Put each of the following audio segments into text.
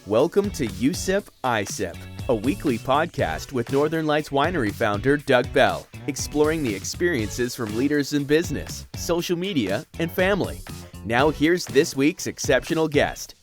Welcome to You Sip, I Sip, a weekly podcast with Northern Lights Winery founder Doug Bell, exploring the experiences from leaders in business, social media, and family. Now here's this week's exceptional guest.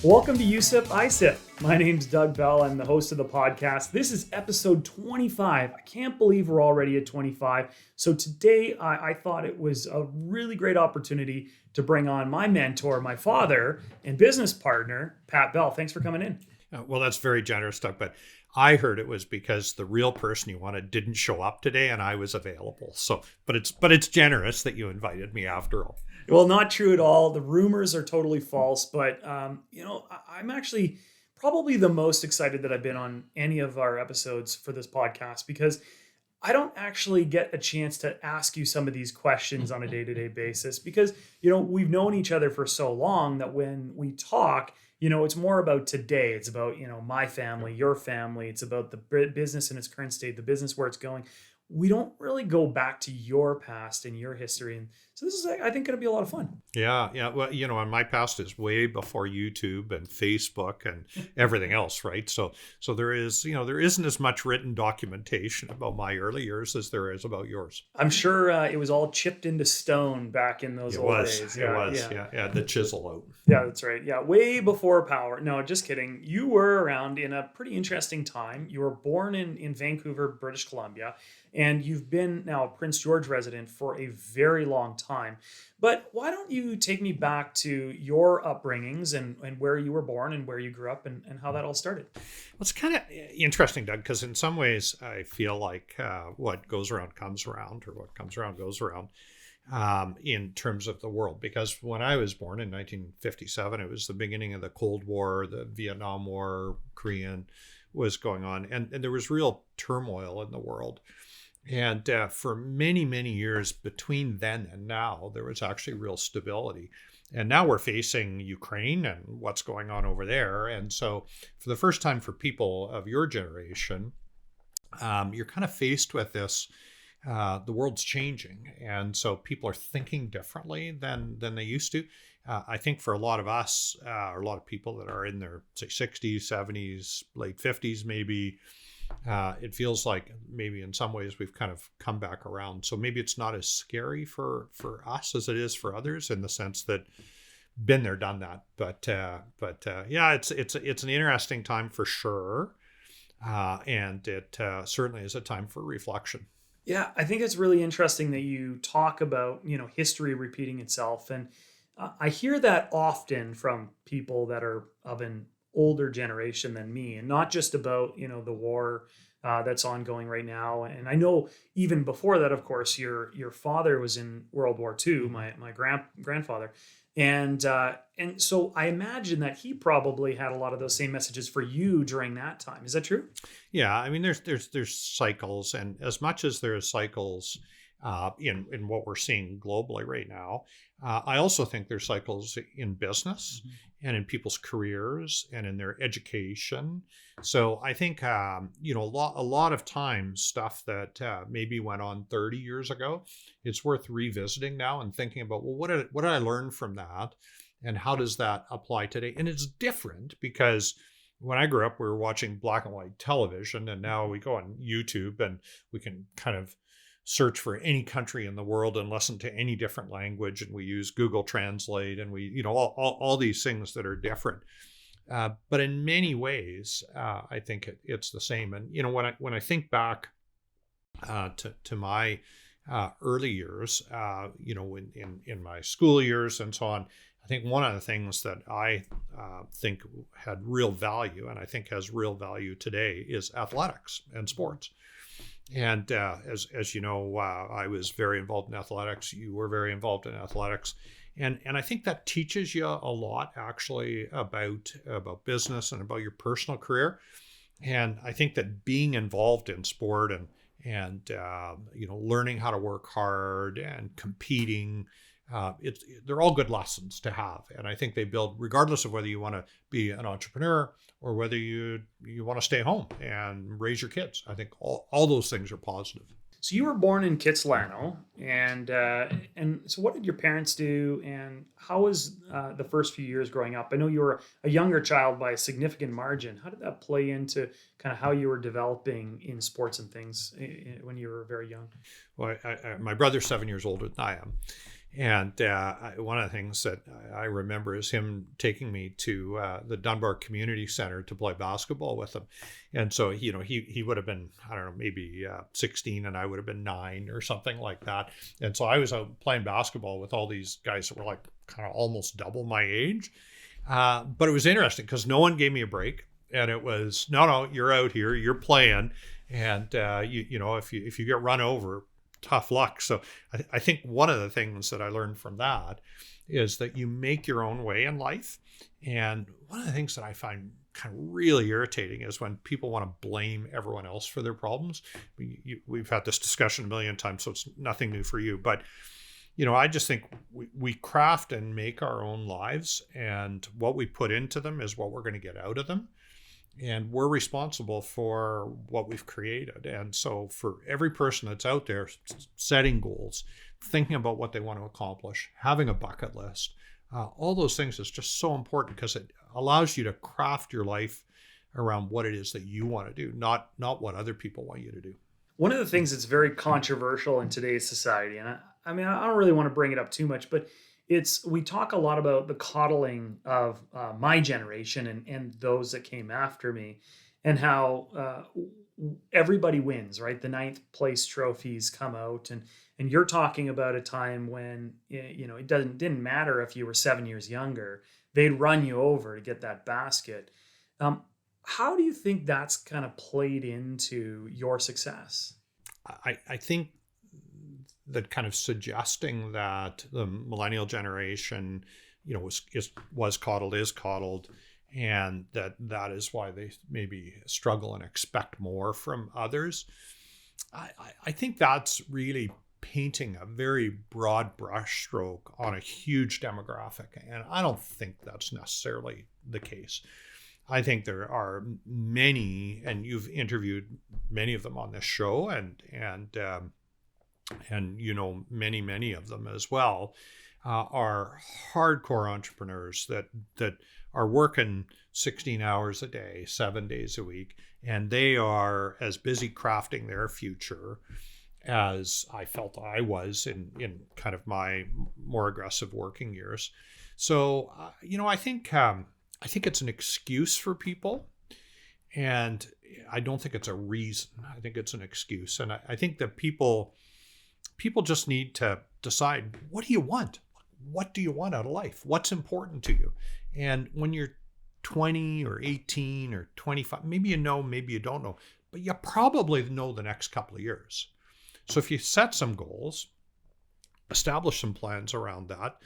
Welcome to You Sip, I Sip. My name's Doug Bell. I'm the host of the podcast. This is episode 25. I can't believe we're already at 25. So today I thought it was a really great opportunity to bring on my mentor, my father, and business partner, Pat Bell. Thanks for coming in. Well, that's very generous, Doug, but I heard it was because the real person you wanted didn't show up today and I was available. So, but it's generous that you invited me after all. Well, not true at all. The rumors are totally false, but I'm actually probably the most excited that I've been on any of our episodes for this podcast because I don't actually get a chance to ask you some of these questions on a day-to-day basis because, we've known each other for so long that when we talk, it's more about today. It's about, my family, your family. It's about the business in its current state, the business where it's going. We don't really go back to your past and your history. And so this is, I think, going to be a lot of fun. Yeah. Well, and my past is way before YouTube and Facebook and everything else, right? So there is, there isn't as much written documentation about my early years as there is about yours. I'm sure it was all chipped into stone back in those old days. It was. The chisel out. Yeah, that's right. Yeah, way before power. No, just kidding. You were around in a pretty interesting time. You were born in Vancouver, British Columbia, and you've been now a Prince George resident for a very long time. But why don't you take me back to your upbringings and where you were born and where you grew up and how that all started? Well, it's kind of interesting, Doug, because in some ways I feel like what goes around comes around, or what comes around goes around. In terms of the world, because when I was born in 1957, it was the beginning of the Cold War, the Vietnam War, Korean was going on, and there was real turmoil in the world. And for many, many years between then and now, there was actually real stability. And now we're facing Ukraine and what's going on over there. And so for the first time for people of your generation, you're kind of faced with this. The world's changing, and so people are thinking differently than they used to. I think for a lot of us, or a lot of people that are in their, say, 60s, 70s, late 50s, maybe, it feels like maybe in some ways we've kind of come back around. So maybe it's not as scary for us as it is for others, in the sense that been there, done that. But yeah, it's an interesting time for sure, and it certainly is a time for reflection. Yeah, I think it's really interesting that you talk about, history repeating itself. And I hear that often from people that are of an older generation than me, and not just about, the war that's ongoing right now. And I know even before that, of course, your father was in World War II, my grandfather. And so I imagine that he probably had a lot of those same messages for you during that time. Is that true? Yeah, I mean, there's cycles, and as much as there are cycles in what we're seeing globally right now, I also think there's cycles in business and in people's careers and in their education. So I think a lot of times stuff that maybe went on 30 years ago, it's worth revisiting now and thinking about, well, what did I learn from that, and how does that apply today? And it's different because when I grew up, we were watching black and white television, and now we go on YouTube and we can kind of search for any country in the world and listen to any different language, and we use Google Translate, and we, all these things that are different. But in many ways, I think it's the same. And when I think back to my early years, in my school years and so on, I think one of the things that I think had real value, and I think has real value today, is athletics and sports. And as you know, I was very involved in athletics. You were very involved in athletics. And I think that teaches you a lot, actually, about business and about your personal career. And I think that being involved in sport and learning how to work hard and competing, they're all good lessons to have. And I think they build, regardless of whether you want to be an entrepreneur or whether you want to stay home and raise your kids. I think all those things are positive. So you were born in Kitsilano, and so what did your parents do, and how was the first few years growing up? I know you were a younger child by a significant margin. How did that play into kind of how you were developing in sports and things when you were very young? Well, my brother's 7 years older than I am. And one of the things that I remember is him taking me to the Dunbar Community Center to play basketball with him. And so, he would have been, I don't know, maybe 16 and I would have been 9 or something like that. And so I was out playing basketball with all these guys that were like kind of almost double my age. But it was interesting because no one gave me a break. And it was, no, you're out here, you're playing. And, if you get run over, tough luck. So I think one of the things that I learned from that is that you make your own way in life. And one of the things that I find kind of really irritating is when people want to blame everyone else for their problems. We've had this discussion a million times, so it's nothing new for you. But, I just think we craft and make our own lives, and what we put into them is what we're going to get out of them. And we're responsible for what we've created. And so for every person that's out there setting goals, thinking about what they want to accomplish, having a bucket list, all those things is just so important because it allows you to craft your life around what it is that you want to do, not what other people want you to do. One of the things that's very controversial in today's society, and I mean, I don't really want to bring it up too much, but we talk a lot about the coddling of my generation and those that came after me, and how everybody wins, right? The ninth place trophies come out, and you're talking about a time when it didn't matter if you were 7 years younger, they'd run you over to get that basket. How do you think that's kind of played into your success? I think that kind of suggesting that the millennial generation, was coddled, is coddled, and that is why they maybe struggle and expect more from others. I think that's really painting a very broad brushstroke on a huge demographic, and I don't think that's necessarily the case. I think there are many, and you've interviewed many of them on this show, and many of them as well, are hardcore entrepreneurs that are working 16 hours a day, 7 days a week, and they are as busy crafting their future as I felt I was in kind of my more aggressive working years. So, I think it's an excuse for people, and I don't think it's a reason. I think it's an excuse, and I think that people just need to decide, what do you want? What do you want out of life? What's important to you? And when you're 20 or 18 or 25, maybe you know, maybe you don't know, but you probably know the next couple of years. So if you set some goals, establish some plans around that,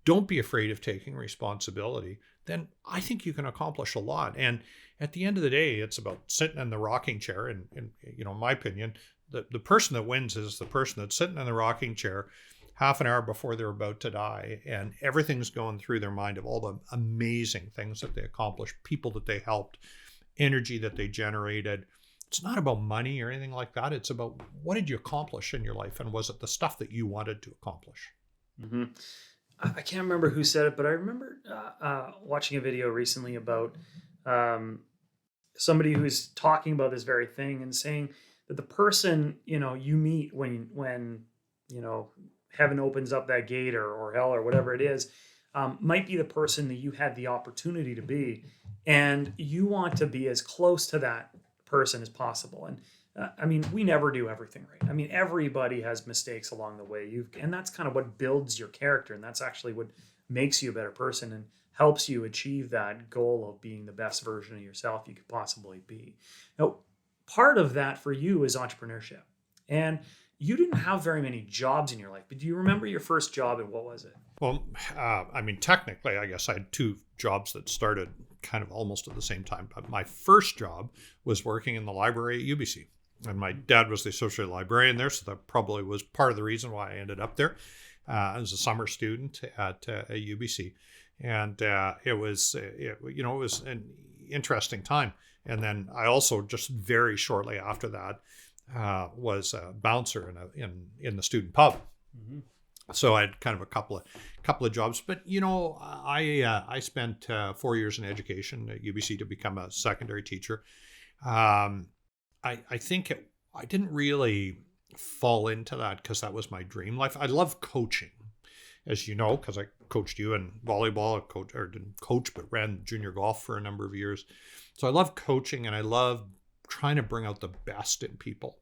don't be afraid of taking responsibility, then I think you can accomplish a lot. And at the end of the day, it's about sitting in the rocking chair. And in my opinion, the person that wins is the person that's sitting in the rocking chair half an hour before they're about to die, and everything's going through their mind of all the amazing things that they accomplished, people that they helped, energy that they generated. It's not about money or anything like that. It's about, what did you accomplish in your life, and was it the stuff that you wanted to accomplish? Mm-hmm. I can't remember who said it, but I remember watching a video recently about somebody who's talking about this very thing and saying that the person you meet when heaven opens up that gate or hell or whatever it is, might be the person that you had the opportunity to be, and you want to be as close to that person as possible. And we never do everything right. Everybody has mistakes along the way. And that's kind of what builds your character. And that's actually what makes you a better person and helps you achieve that goal of being the best version of yourself you could possibly be. Now, part of that for you is entrepreneurship. And you didn't have very many jobs in your life, but do you remember your first job, and what was it? Well, technically, I guess I had 2 jobs that started kind of almost at the same time. But my first job was working in the library at UBC. And my dad was the associate librarian there, so that probably was part of the reason why I ended up there as a summer student at UBC. And it was an interesting time. And then I also, just very shortly after that, was a bouncer in the student pub. Mm-hmm. So I had kind of a couple of jobs, but I spent 4 years in education at UBC to become a secondary teacher. I think I didn't really fall into that because that was my dream life. I love coaching, as you know, because I coached you in volleyball. Didn't coach, but ran junior golf for a number of years. So I love coaching, and I love trying to bring out the best in people.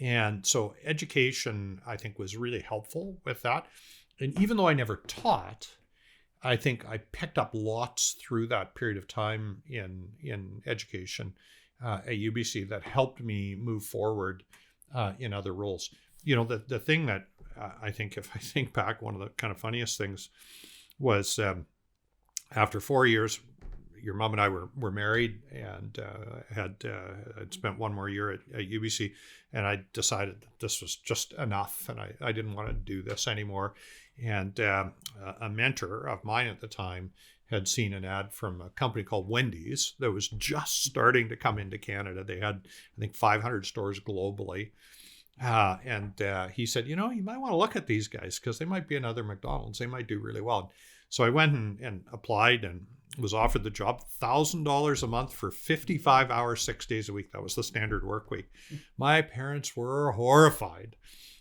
And so education, I think, was really helpful with that. And even though I never taught, I think I picked up lots through that period of time in education at UBC that helped me move forward in other roles. The thing that I think, if I think back, one of the kind of funniest things was after 4 years, your mom and I were married, and had spent one more year at UBC, and I decided that this was just enough, and I didn't want to do this anymore. And a mentor of mine at the time had seen an ad from a company called Wendy's that was just starting to come into Canada. They had, I think, 500 stores globally. And he said, you might want to look at these guys because they might be another McDonald's. They might do really well. So I went and applied and was offered the job, $1,000 a month for 55 hours, 6 days a week. That was the standard work week. My parents were horrified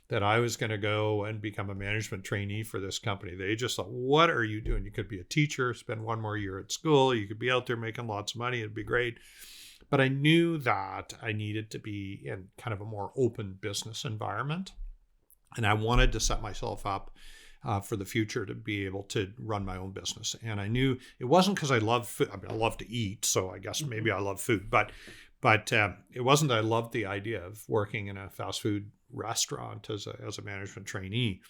that I was going to go and become a management trainee for this company. They just thought, what are you doing? You could be a teacher, spend one more year at school. You could be out there making lots of money. It'd be great. But I knew that I needed to be in kind of a more open business environment. And I wanted to set myself up for the future to be able to run my own business. And I knew it wasn't because I love food. I mean, I love to eat, so I guess maybe I love food. But it wasn't that I loved the idea of working in a fast food restaurant as a management trainee.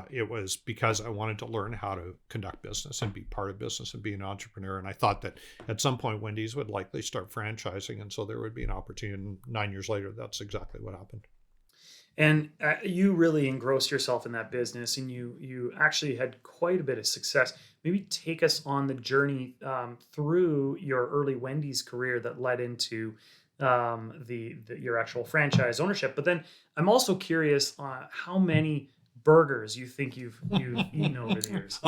It was because I wanted to learn how to conduct business and be part of business and be an entrepreneur. And I thought that at some point Wendy's would likely start franchising, and so there would be an opportunity. And 9 years later, that's exactly what happened. And you really engrossed yourself in that business, and you actually had quite a bit of success. Maybe take us on the journey through your early Wendy's career that led into your actual franchise ownership. But then I'm also curious how many burgers you think you've eaten over the years.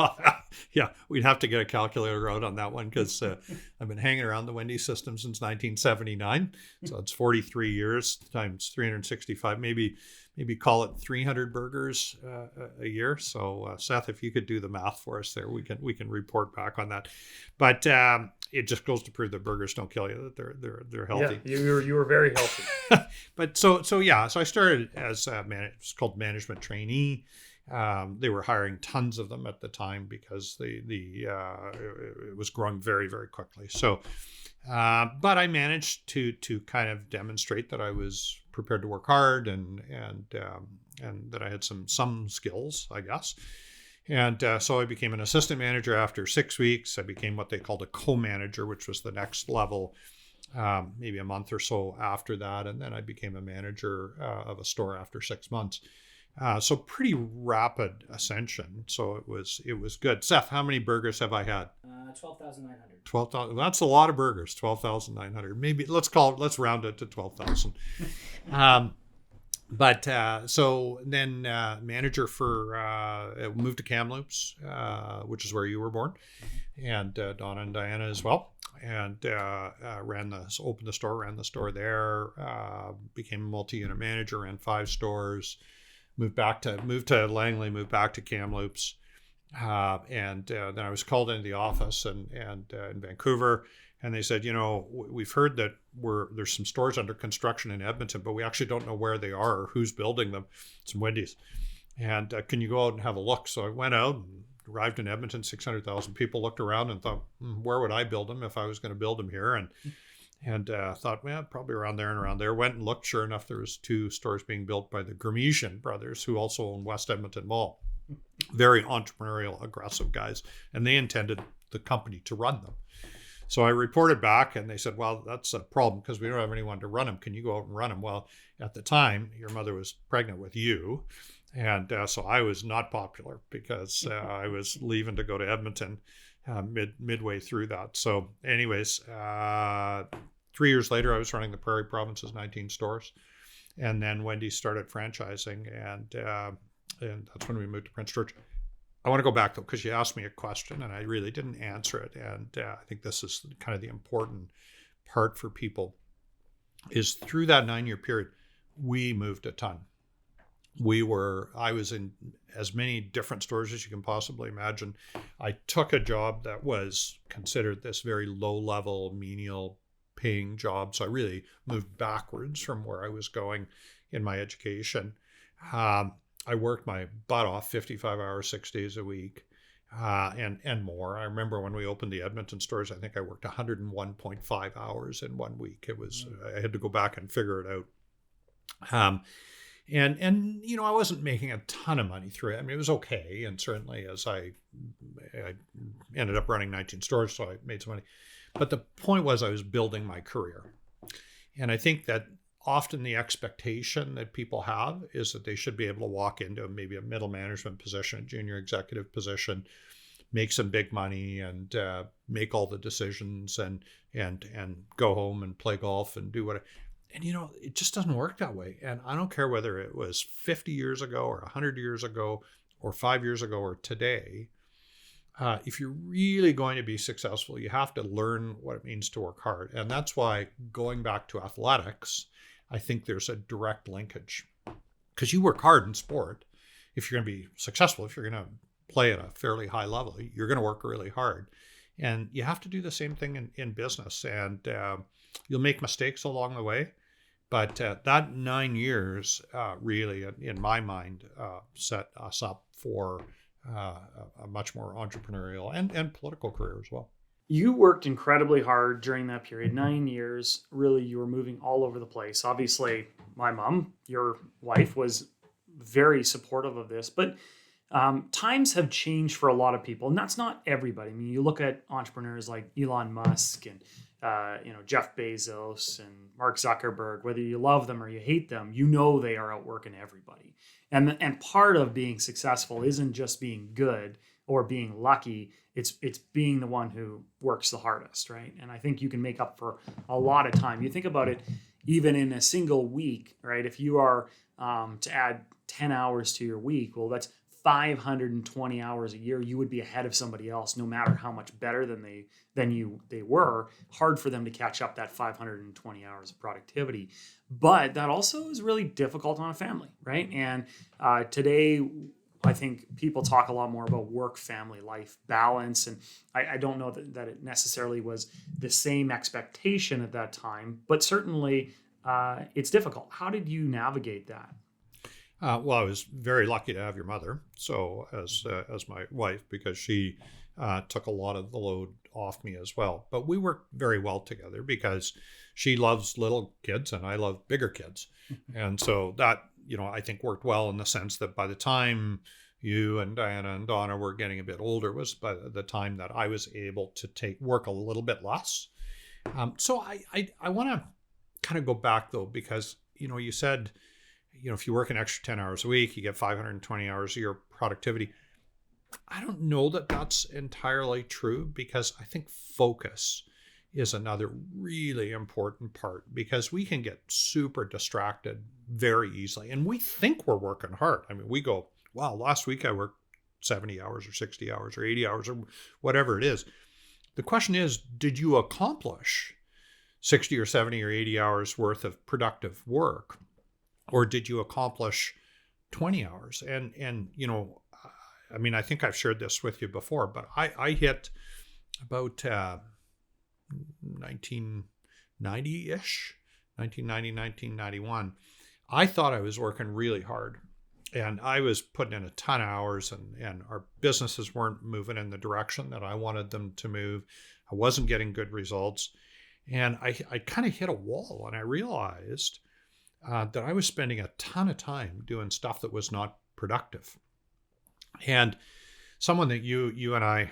Yeah, we'd have to get a calculator out on that one because I've been hanging around the Wendy's system since 1979. So it's 43 years times 365, maybe call it 300 burgers a year. So Seth, if you could do the math for us there, we can report back on that. But it just goes to prove that burgers don't kill you, that they're healthy. Yeah, you were very healthy. But so I started as it's called management trainee. They were hiring tons of them at the time because it was growing very, very quickly. So, but I managed to kind of demonstrate that I was prepared to work hard and that I had some skills, I guess. And so I became an assistant manager after 6 weeks. I became what they called a co-manager, which was the next level, maybe a month or so after that. And then I became a manager of a store after 6 months. So pretty rapid ascension. So it was good. Seth, how many burgers have I had? 12,900. 12,000. That's a lot of burgers. 12,900. Maybe let's round it to 12,000. So then manager for moved to Kamloops, which is where you were born, and Donna and Diana as well. And opened the store, ran the store there, became a multi-unit manager, ran 5 stores. Moved to Langley, moved back to Kamloops, and then I was called into the office and in Vancouver, and they said, we've heard that there's some stores under construction in Edmonton, but we actually don't know where they are or who's building them. Some Wendy's, and can you go out and have a look? So I went out and arrived in Edmonton. 600,000 people looked around and thought, where would I build them if I was going to build them here? And thought, well, probably around there and around there. Went and looked. Sure enough, there was 2 stores being built by the Gramesian brothers, who also own West Edmonton Mall. Very entrepreneurial, aggressive guys. And they intended the company to run them. So I reported back, and they said, well, that's a problem because we don't have anyone to run them. Can you go out and run them? Well, at the time, your mother was pregnant with you. And so I was not popular because I was leaving to go to Edmonton midway through that. So anyways, 3 years later, I was running the Prairie Province's 19 stores. And then Wendy started franchising, and that's when we moved to Prince George. I want to go back though, because you asked me a question and I really didn't answer it. And I think this is kind of the important part for people is through that 9-year period, we moved a ton. I was in as many different stores as you can possibly imagine. I took a job that was considered this very low level, menial paying job. So I really moved backwards from where I was going in my education. I worked my butt off 55 hours, 6 days a week, and more. I remember when we opened the Edmonton stores, I think I worked 101.5 hours in 1 week. It was, I had to go back and figure it out. And I wasn't making a ton of money through it. I mean, it was okay. And certainly as I ended up running 19 stores, so I made some money. But the point was I was building my career. And I think that often the expectation that people have is that they should be able to walk into maybe a middle management position, a junior executive position, make some big money and make all the decisions and go home and play golf and do whatever. And, it just doesn't work that way. And I don't care whether it was 50 years ago or 100 years ago or 5 years ago or today. If you're really going to be successful, you have to learn what it means to work hard. And that's why going back to athletics, I think there's a direct linkage. Because you work hard in sport. If you're going to be successful, if you're going to play at a fairly high level, you're going to work really hard. And you have to do the same thing in business. And you'll make mistakes along the way. But that 9 years really, in my mind, set us up for a much more entrepreneurial and political career as well. You worked incredibly hard during that period, 9 years. Really, you were moving all over the place. Obviously, my mom, your wife, was very supportive of this. But times have changed for a lot of people, and that's not everybody. I mean, you look at entrepreneurs like Elon Musk and Jeff Bezos and Mark Zuckerberg. Whether you love them or you hate them, they are outworking everybody. And part of being successful isn't just being good or being lucky. It's being the one who works the hardest, right? And I think you can make up for a lot of time. You think about it, even in a single week, right? If you are to add 10 hours to your week, well, that's 520 hours a year. You would be ahead of somebody else, no matter how much better than they were. Hard for them to catch up that 520 hours of productivity. But that also is really difficult on a family, right? And today, I think people talk a lot more about work-family life balance. And I don't know that it necessarily was the same expectation at that time, but certainly it's difficult. How did you navigate that? Well, I was very lucky to have your mother, so as my wife, because she took a lot of the load off me as well. But we worked very well together because she loves little kids and I love bigger kids. And so that, I think worked well in the sense that by the time you and Diana and Donna were getting a bit older was by the time that I was able to work a little bit less. So I want to kind of go back though, because, you said, if you work an extra 10 hours a week, you get 520 hours of your productivity. I don't know that that's entirely true, because I think focus is another really important part, because we can get super distracted very easily. And we think we're working hard. I mean, we go, wow, last week I worked 70 hours or 60 hours or 80 hours or whatever it is. The question is, did you accomplish 60 or 70 or 80 hours worth of productive work? Or did you accomplish 20 hours? And I mean, I think I've shared this with you before, but I hit about 1990-ish, 1990, 1991. I thought I was working really hard. And I was putting in a ton of hours, and our businesses weren't moving in the direction that I wanted them to move. I wasn't getting good results. And I kind of hit a wall, and I realized that I was spending a ton of time doing stuff that was not productive. And someone that you and I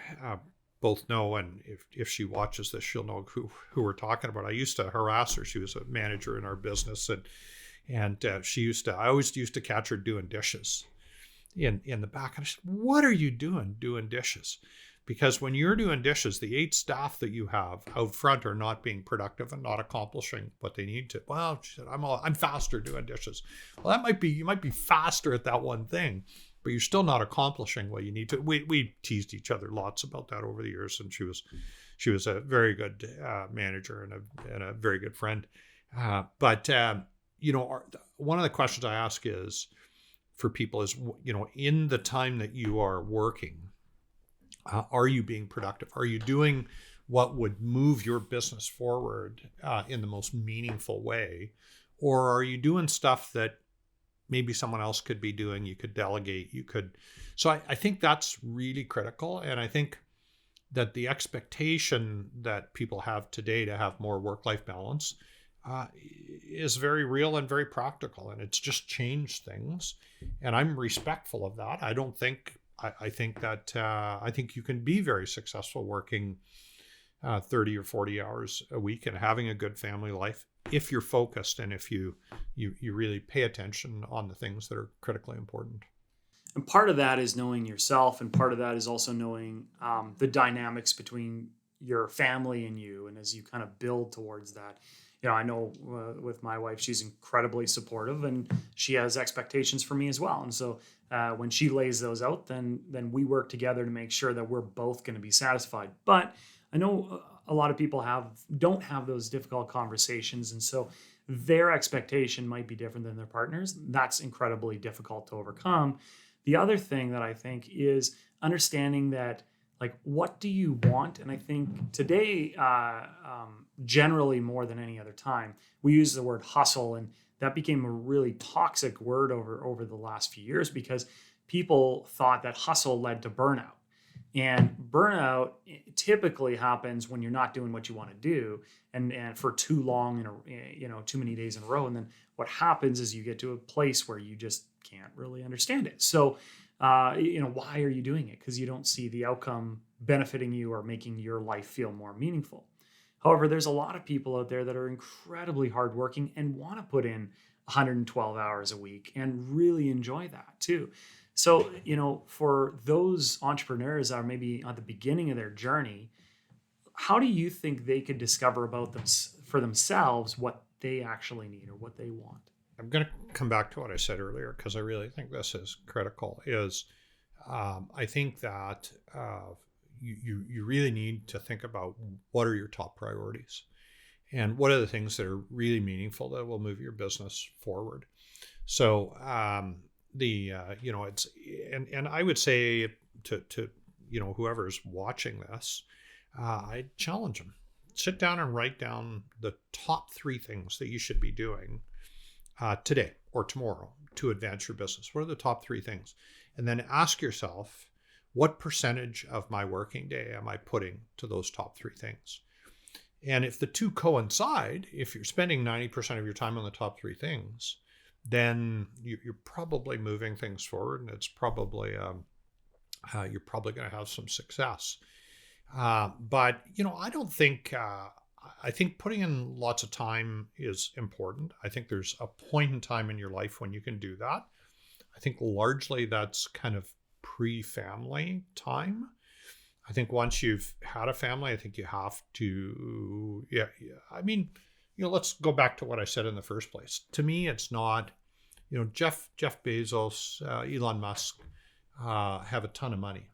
both know, and if she watches this, she'll know who we're talking about. I used to harass her. She was a manager in our business, and I always used to catch her doing dishes in the back. And I said, "What are you doing dishes?" Because when you're doing dishes, the 8 staff that you have out front are not being productive and not accomplishing what they need to. Well, she said, I'm faster doing dishes. Well, you might be faster at that one thing, but you're still not accomplishing what you need to. We teased each other lots about that over the years, and she was a very good manager and a very good friend. But one of the questions I ask is for people is, in the time that you are working, are you being productive? Are you doing what would move your business forward in the most meaningful way? Or are you doing stuff that maybe someone else could be doing? You could delegate, So I think that's really critical. And I think that the expectation that people have today to have more work-life balance is very real and very practical. And it's just changed things. And I'm respectful of that. I think you can be very successful working 30 or 40 hours a week and having a good family life if you're focused and if you really pay attention on the things that are critically important. And part of that is knowing yourself, and part of that is also knowing the dynamics between your family and you. And as you kind of build towards that, I know with my wife, she's incredibly supportive, and she has expectations for me as well. And so when she lays those out, then we work together to make sure that we're both going to be satisfied. But I know a lot of people don't have those difficult conversations, and so their expectation might be different than their partner's. That's incredibly difficult to overcome. The other thing that I think is understanding that, like, what do you want? And I think today, generally more than any other time, we use the word hustle, and that became a really toxic word over the last few years because people thought that hustle led to burnout. And burnout typically happens when you're not doing what you want to do and for too long, too many days in a row. And then what happens is you get to a place where you just can't really understand it. So, why are you doing it? Because you don't see the outcome benefiting you or making your life feel more meaningful. However, there's a lot of people out there that are incredibly hardworking and want to put in 112 hours a week and really enjoy that too. So, for those entrepreneurs that are maybe at the beginning of their journey, how do you think they could discover about them for themselves what they actually need or what they want? I'm going to come back to what I said earlier because I really think this is critical. I think that you really need to think about what are your top priorities and what are the things that are really meaningful that will move your business forward. So it's and I would say to whoever's watching this, I challenge them, sit down and write down the top 3 things that you should be doing today or tomorrow to advance your business. What are the top 3 things? And then ask yourself, what percentage of my working day am I putting to those top 3 things? And if the two coincide, if you're spending 90% of your time on the top 3 things, then you're probably moving things forward, and it's probably you're probably going to have some success. But I don't think. I think putting in lots of time is important. I think there's a point in time in your life when you can do that. I think largely that's kind of pre-family time. I think once you've had a family, I think you have to, I mean, let's go back to what I said in the first place. To me, it's not, Jeff Bezos, Elon Musk have a ton of money.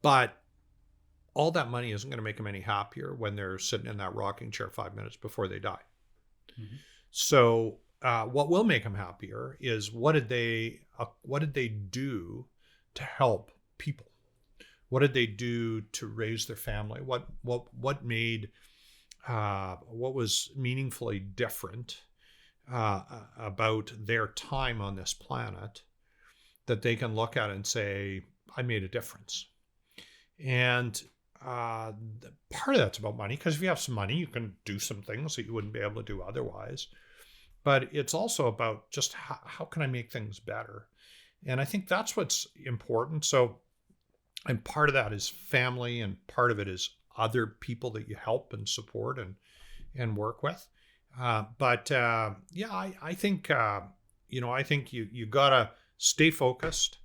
But all that money isn't going to make them any happier when they're sitting in that rocking chair 5 minutes before they die. Mm-hmm. So what will make them happier is what did they do to help people? What did they do to raise their family? What made what was meaningfully different about their time on this planet that they can look at and say, I made a difference. And part of that's about money, because if you have some money, you can do some things that you wouldn't be able to do otherwise. But it's also about just how can I make things better? And I think that's what's important. So, and part of that is family, and part of it is other people that you help and support and work with. I think, I think you gotta stay focused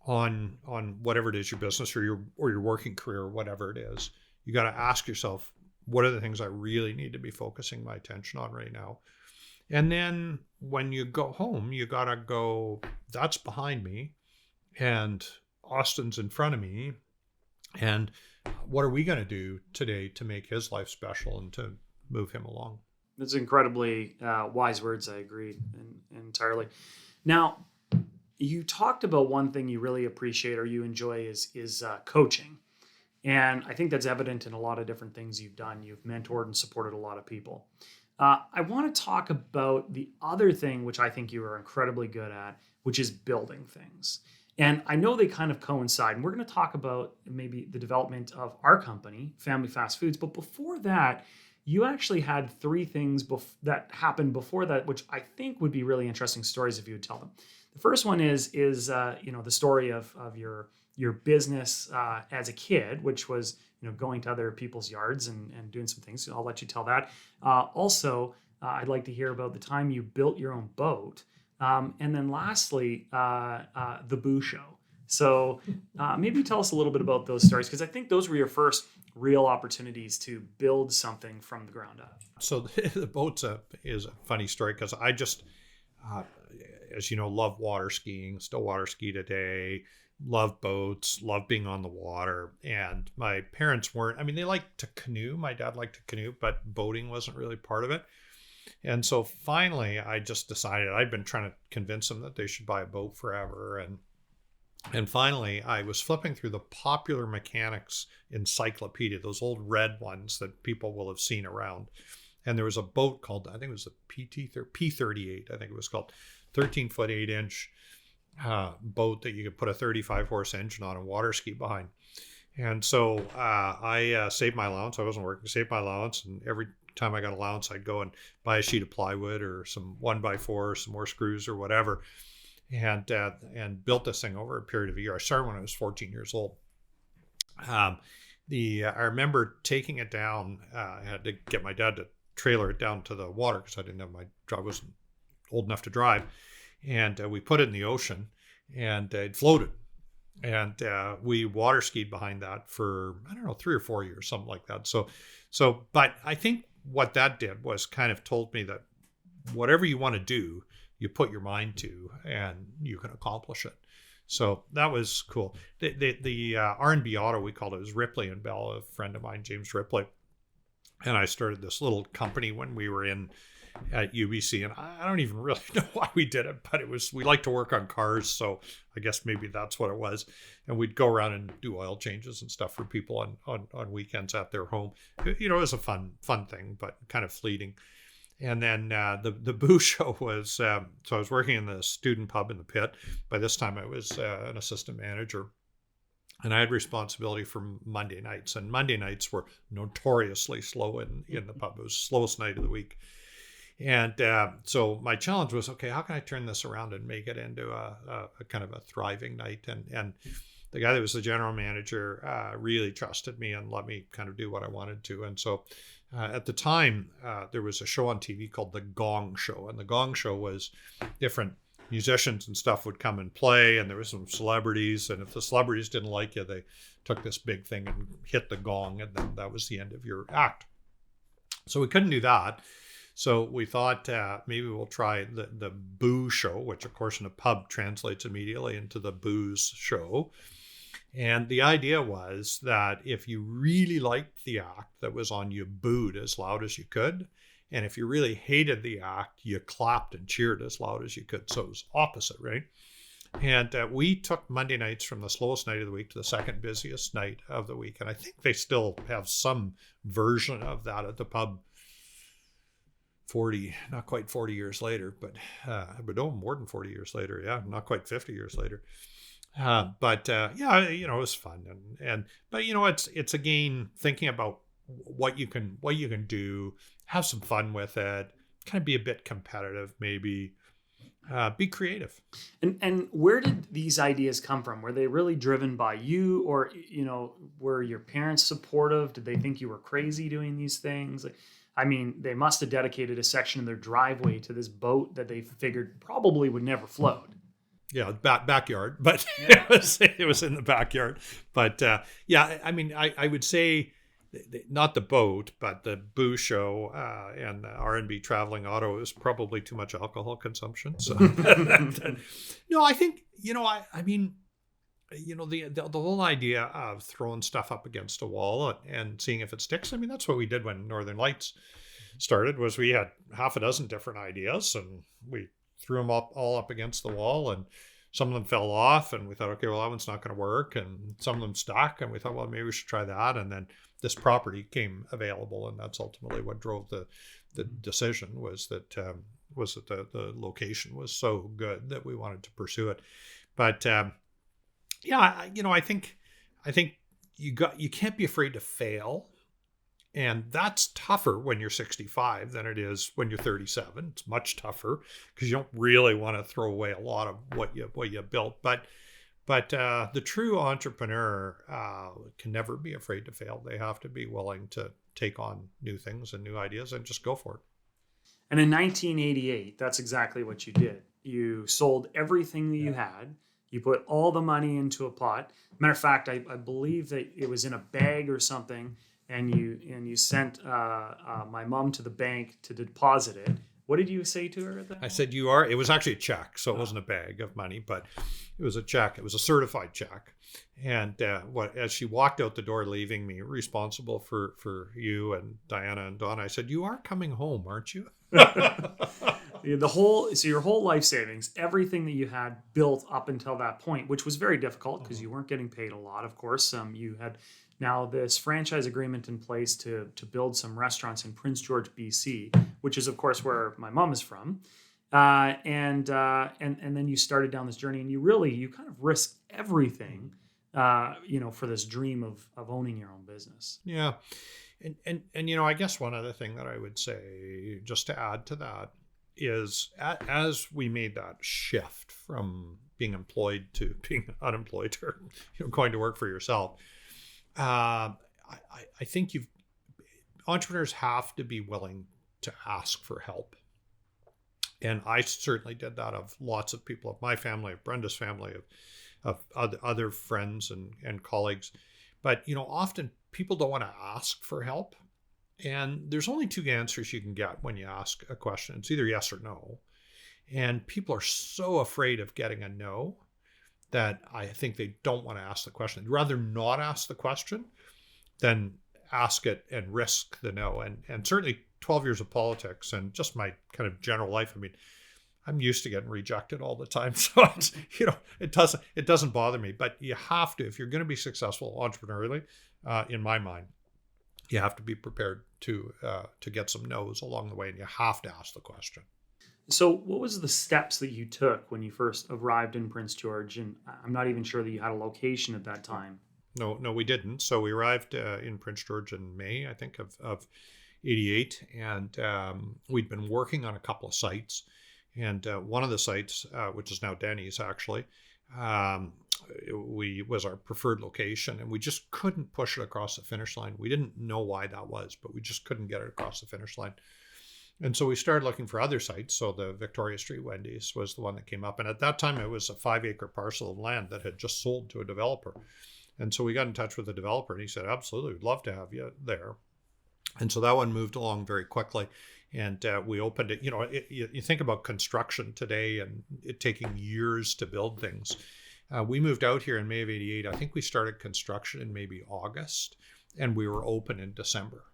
on whatever it is, your business or your working career or whatever it is, you got to ask yourself, what are the things I really need to be focusing my attention on right now? And then when you go home, you got to go, that's behind me and Austin's in front of me. And what are we going to do today to make his life special and to move him along? That's incredibly wise words. I agree entirely. Now, you talked about one thing you really appreciate or you enjoy is coaching. And I think that's evident in a lot of different things you've done. You've mentored and supported a lot of people. I want to talk about the other thing, which I think you are incredibly good at, which is building things. And I know they kind of coincide. And we're going to talk about maybe the development of our company, Family Fast Foods. But before that, you actually had three things that happened before that, which I think would be really interesting stories if you would tell them. The first one is the story of your business as a kid, which was going to other people's yards and doing some things. So I'll let you tell that. Also, I'd like to hear about the time you built your own boat, and then lastly, the Boo Show. So maybe tell us a little bit about those stories, because I think those were your first real opportunities to build something from the ground up. So the boat is a funny story because I just, as you know, love water skiing, still water ski today, love boats, love being on the water. And my parents they liked to canoe. My dad liked to canoe, but boating wasn't really part of it. And so finally, I just decided, I'd been trying to convince them that they should buy a boat forever. And finally, I was flipping through the Popular Mechanics Encyclopedia, those old red ones that people will have seen around. And there was a boat called, I think it was the P38, I think it was called, 13-foot, 8-inch boat that you could put a 35-horse engine on and water ski behind. And so I saved my allowance. I wasn't working, saved my allowance. And every time I got allowance, I'd go and buy a sheet of plywood or some 1x4 or some more screws or whatever. And built this thing over a period of a year. I started when I was 14 years old. I remember taking it down. I had to get my dad to trailer it down to the water because I wasn't old enough to drive. And we put it in the ocean, and it floated. And we water skied behind that for, 3 or 4 years, something like that. But I think what that did was kind of told me that whatever you want to do, you put your mind to, and you can accomplish it. So that was cool. The R&B Auto, we called it, was Ripley and Bell, a friend of mine, James Ripley. And I started this little company when we were at UBC, and I don't even really know why we did it, but we like to work on cars, so I guess maybe that's what it was. And we'd go around and do oil changes and stuff for people on weekends at their home. It was a fun thing, but kind of fleeting. And then the Boo Show was, so I was working in the student pub in the Pit. By this time I was an assistant manager, and I had responsibility for Monday nights. And Monday nights were notoriously slow in the pub. It was the slowest night of the week. And so my challenge was, okay, how can I turn this around and make it into a kind of a thriving night? And the guy that was the general manager really trusted me and let me kind of do what I wanted to. And so at the time, there was a show on TV called The Gong Show. And The Gong Show was different musicians and stuff would come and play. And there was some celebrities. And if the celebrities didn't like you, they took this big thing and hit the gong. And then that was the end of your act. So we couldn't do that. So we thought maybe we'll try the Boo Show, which of course in a pub translates immediately into the Booze Show. And the idea was that if you really liked the act that was on, you booed as loud as you could. And if you really hated the act, you clapped and cheered as loud as you could. So it was opposite, right? And we took Monday nights from the slowest night of the week to the second busiest night of the week. And I think they still have some version of that at the pub not quite 40 years later, but no, more than 40 years later. Yeah, not quite 50 years later. But it was fun. But it's again, thinking about what you can do, have some fun with it, kind of be a bit competitive, maybe, be creative. And where did these ideas come from? Were they really driven by you, or, were your parents supportive? Did they think you were crazy doing these things? They must have dedicated a section of their driveway to this boat that they figured probably would never float. Yeah, backyard, but it was in the backyard. But yeah, I mean, I would say not the boat, but the booze show and the R&B traveling auto is probably too much alcohol consumption. So no, I think I mean, the whole idea of throwing stuff up against a wall and seeing if it sticks. I mean, that's what we did when Northern Lights started. Was we had half a dozen different ideas and we threw them all up against the wall, and some of them fell off, and we thought, okay, well, that one's not going to work, and some of them stuck, and we thought, well, maybe we should try that. And then this property came available, and that's ultimately what drove the decision, was that the location was so good that we wanted to pursue it. But yeah, I think you can't be afraid to fail. And that's tougher when you're 65 than it is when you're 37. It's much tougher because you don't really want to throw away a lot of what you built. But the true entrepreneur can never be afraid to fail. They have to be willing to take on new things and new ideas and just go for it. And in 1988, that's exactly what you did. You sold everything that you had. You put all the money into a pot. Matter of fact, I believe that it was in a bag or something. And you sent my mom to the bank to deposit it. What did you say to her at that? I said, it was actually a check. So it wasn't a bag of money, but it was a check. It was a certified check. And as she walked out the door, leaving me responsible for you and Diana and Donna, I said, you are coming home, aren't you? Your whole life savings, everything that you had built up until that point, which was very difficult because you weren't getting paid a lot, of course. You had now this franchise agreement in place to build some restaurants in Prince George, BC, which is, of course, where my mom is from. And then you started down this journey, and you kind of risked everything, for this dream of owning your own business. Yeah. And I guess one other thing that I would say, just to add to that, is as we made that shift from being employed to being unemployed, or going to work for yourself, I think entrepreneurs have to be willing to ask for help. And I certainly did that of lots of people, of my family, of Brenda's family, of other friends and colleagues. But, often people don't want to ask for help. And there's only two answers you can get when you ask a question. It's either yes or no. And people are so afraid of getting a no that I think they don't want to ask the question. They'd rather not ask the question than ask it and risk the no. And certainly 12 years of politics and just my kind of general life, I mean, I'm used to getting rejected all the time. So it's, it doesn't bother me. But you have to, if you're going to be successful entrepreneurially, in my mind, you have to be prepared to get some no's along the way, and you have to ask the question. So what was the steps that you took when you first arrived in Prince George? And I'm not even sure that you had a location at that time. No, we didn't. So we arrived in Prince George in May, I think, of 88. And we'd been working on a couple of sites. And one of the sites, which is now Denny's actually, was our preferred location. And we just couldn't push it across the finish line. We didn't know why that was, but we just couldn't get it across the finish line. And so we started looking for other sites. So the Victoria Street Wendy's was the one that came up. And at that time, it was a 5-acre parcel of land that had just sold to a developer. And so we got in touch with the developer, and he said, absolutely, we'd love to have you there. And so that one moved along very quickly. And we opened it. You think about construction today and it taking years to build things. We moved out here in May of 88. I think we started construction in maybe August, and we were open in December.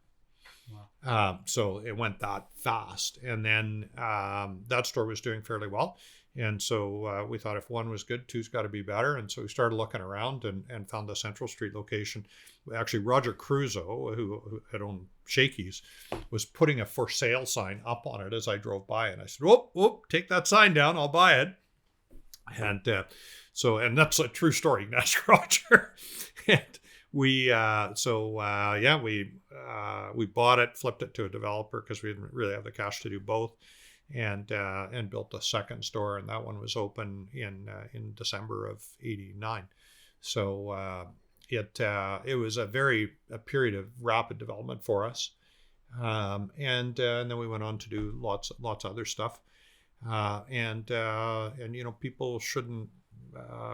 Wow. So it went that fast. And then that store was doing fairly well. And so we thought if one was good, two's got to be better. And so we started looking around and found the Central Street location. Actually, Roger Crusoe, who had owned Shakey's, was putting a for sale sign up on it as I drove by. And I said, whoop, take that sign down. I'll buy it. And and that's a true story. Ask Roger. And we bought it, flipped it to a developer because we didn't really have the cash to do both, and built a second store, and that one was open in December of 89. So it was a period of rapid development for us, and then we went on to do lots of other stuff. And people shouldn't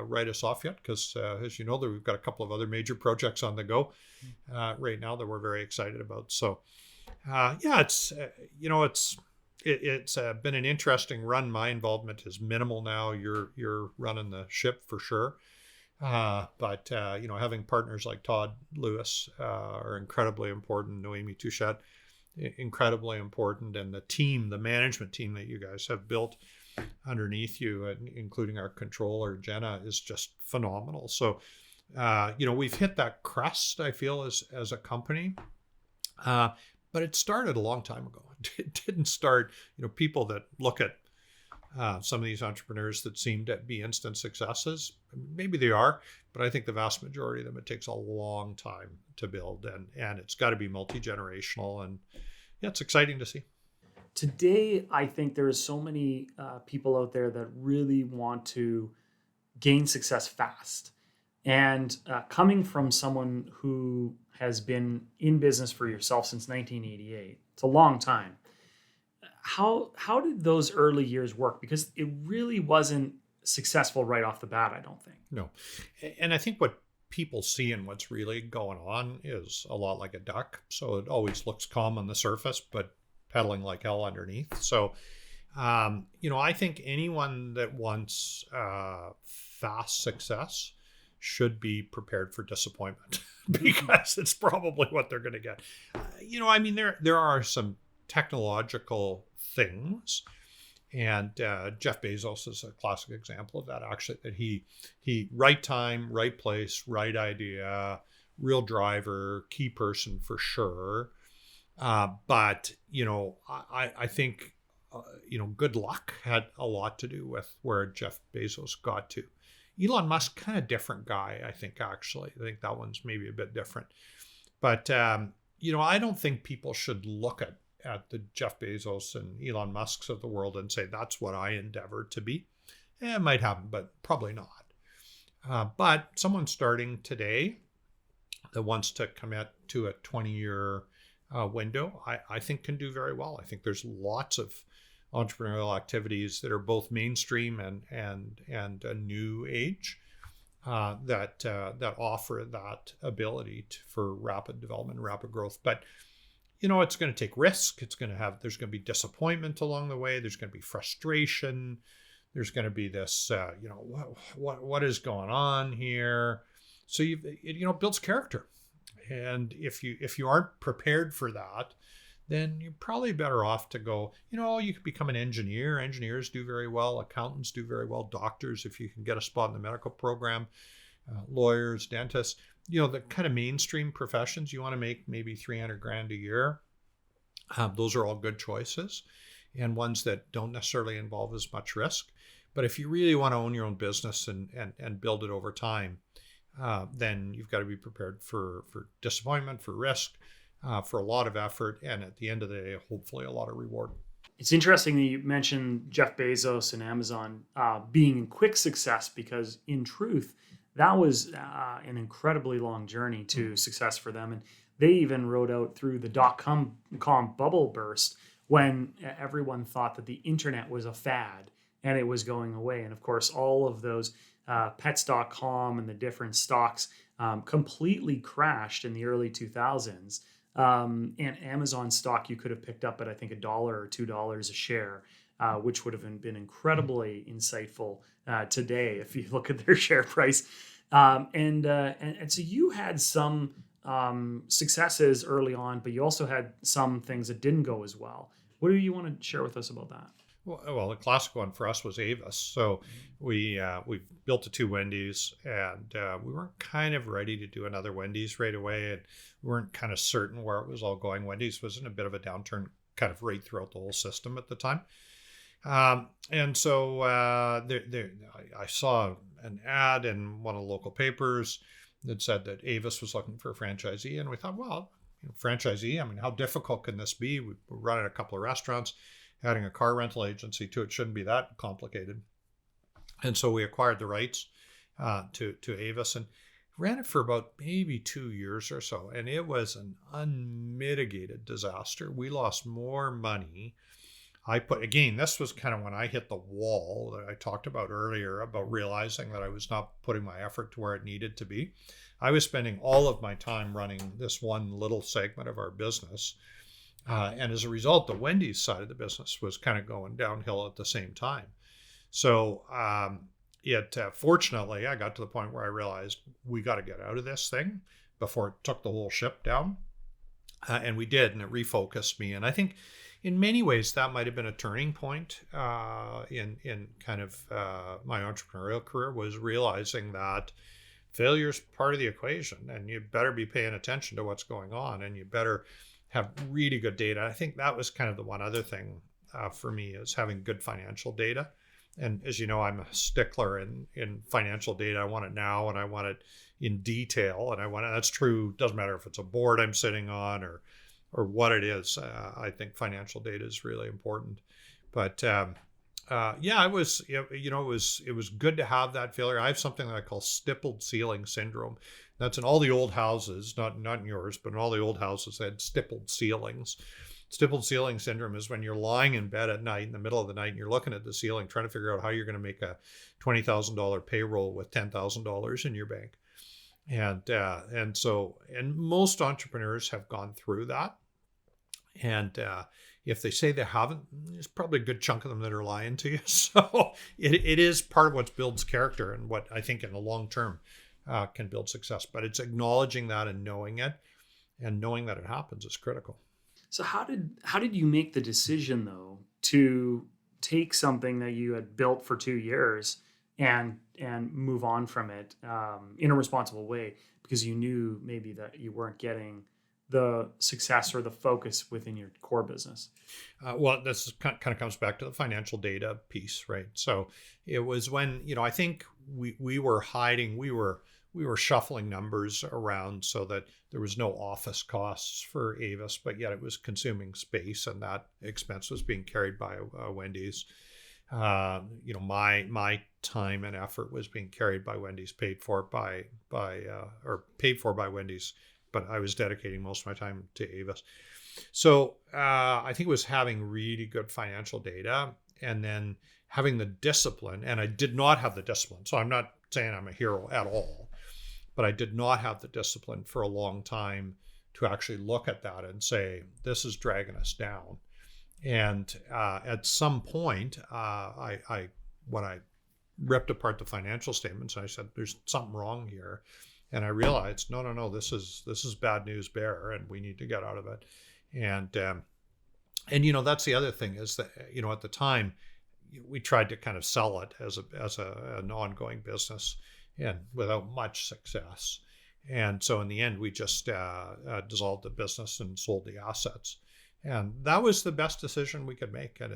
write us off yet, because as you know, we've got a couple of other major projects on the go right now that we're very excited about. So it's been an interesting run. My involvement is minimal now. You're running the ship for sure. But having partners like Todd Lewis are incredibly important. Noemi Touchette, incredibly important, and the management team that you guys have built underneath you, including our controller Jenna, is just phenomenal. So, we've hit that crest, I feel, as a company. But it started a long time ago. It didn't start, people that look at some of these entrepreneurs that seem to be instant successes. Maybe they are, but I think the vast majority of them, it takes a long time to build, and it's got to be multi-generational. And yeah, it's exciting to see. Today, I think there's so many people out there that really want to gain success fast. And coming from someone who has been in business for yourself since 1988, it's a long time. How did those early years work? Because it really wasn't successful right off the bat, I don't think. No. And I think what people see and what's really going on is a lot like a duck. So it always looks calm on the surface, but pedaling like hell underneath. So, I think anyone that wants fast success should be prepared for disappointment, because it's probably what they're going to get. There are some technological things, and Jeff Bezos is a classic example of that, actually, that he right time, right place, right idea, real driver, key person for sure. But I think good luck had a lot to do with where Jeff Bezos got to. Elon Musk, kind of different guy, I think, actually. I think that one's maybe a bit different. But, I don't think people should look at the Jeff Bezos and Elon Musks of the world and say, that's what I endeavor to be. It might happen, but probably not. But someone starting today that wants to commit to a 20-year window, I think can do very well. I think there's lots of entrepreneurial activities that are both mainstream and a new age that offer that ability for rapid development and rapid growth. But it's going to take risk. There's going to be disappointment along the way. There's going to be frustration. There's going to be this what is going on here. So it builds character. And if you aren't prepared for that, then you're probably better off to go, you could become an engineer. Engineers do very well. Accountants do very well. Doctors, if you can get a spot in the medical program, lawyers, dentists, the kind of mainstream professions, you want to make maybe $300,000 a year. Those are all good choices, and ones that don't necessarily involve as much risk. But if you really want to own your own business and build it over time, then you've got to be prepared for disappointment, for risk, for a lot of effort, and at the end of the day, hopefully a lot of reward. It's interesting that you mentioned Jeff Bezos and Amazon being a quick success, because in truth, that was an incredibly long journey to success for them. And they even rode out through the dot-com bubble burst when everyone thought that the internet was a fad and it was going away. And of course, all of those pets.com and the different stocks completely crashed in the early 2000s. And Amazon stock you could have picked up at, I think, $1 or $2 a share, which would have been incredibly insightful today if you look at their share price. And so you had some successes early on, but you also had some things that didn't go as well. What do you want to share with us about that? Well, the classic one for us was Avis. So we built the 2 Wendy's, and we weren't kind of ready to do another Wendy's right away, and we weren't kind of certain where it was all going. Wendy's was in a bit of a downturn kind of right throughout the whole system at the time. And so I saw an ad in one of the local papers that said that Avis was looking for a franchisee, and we thought, well, franchisee, how difficult can this be? We're running a couple of restaurants. Adding a car rental agency to it shouldn't be that complicated. And so we acquired the rights to Avis and ran it for about maybe 2 years or so. And it was an unmitigated disaster. We lost more money, this was kind of when I hit the wall that I talked about earlier, about realizing that I was not putting my effort to where it needed to be. I was spending all of my time running this one little segment of our business. And as a result, the Wendy's side of the business was kind of going downhill at the same time. So fortunately, I got to the point where I realized we got to get out of this thing before it took the whole ship down. And we did, and it refocused me. And I think in many ways that might have been a turning point in kind of my entrepreneurial career, was realizing that failure is part of the equation, and you better be paying attention to what's going on, and you better have really good data. I think that was kind of the one other thing for me, is having good financial data. And as you know, I'm a stickler in financial data. I want it now, and I want it in detail, and that's true. Doesn't matter if it's a board I'm sitting on or what it is. I think financial data is really important. But it was good to have that failure. I have something that I call stippled ceiling syndrome. That's in all the old houses, not in yours, but in all the old houses, they had stippled ceilings. Stippled ceiling syndrome is when you're lying in bed at night, in the middle of the night, and you're looking at the ceiling, trying to figure out how you're going to make a $20,000 payroll with $10,000 in your bank. And most entrepreneurs have gone through that. And if they say they haven't, there's probably a good chunk of them that are lying to you. So it is part of what builds character, and what I think in the long term can build success. But it's acknowledging that and knowing it, and knowing that it happens is critical. So how did you make the decision, though, to take something that you had built for 2 years and move on from it in a responsible way, because you knew maybe that you weren't getting the success or the focus within your core business? This kind of comes back to the financial data piece, right? So it was when, I think we were hiding, we were shuffling numbers around so that there was no office costs for Avis, but yet it was consuming space, and that expense was being carried by Wendy's. My time and effort was being carried by Wendy's, paid for by Wendy's, but I was dedicating most of my time to Avis. So I think it was having really good financial data, and then having the discipline. And I did not have the discipline. So I'm not saying I'm a hero at all, but I did not have the discipline for a long time to actually look at that and say, this is dragging us down. And at some point, when I ripped apart the financial statements, I said, there's something wrong here. And I realized, no, this is bad news bear, and we need to get out of it. And that's the other thing, is that, at the time we tried to kind of sell it as an ongoing business, and without much success. And so in the end, we just dissolved the business and sold the assets. And that was the best decision we could make. And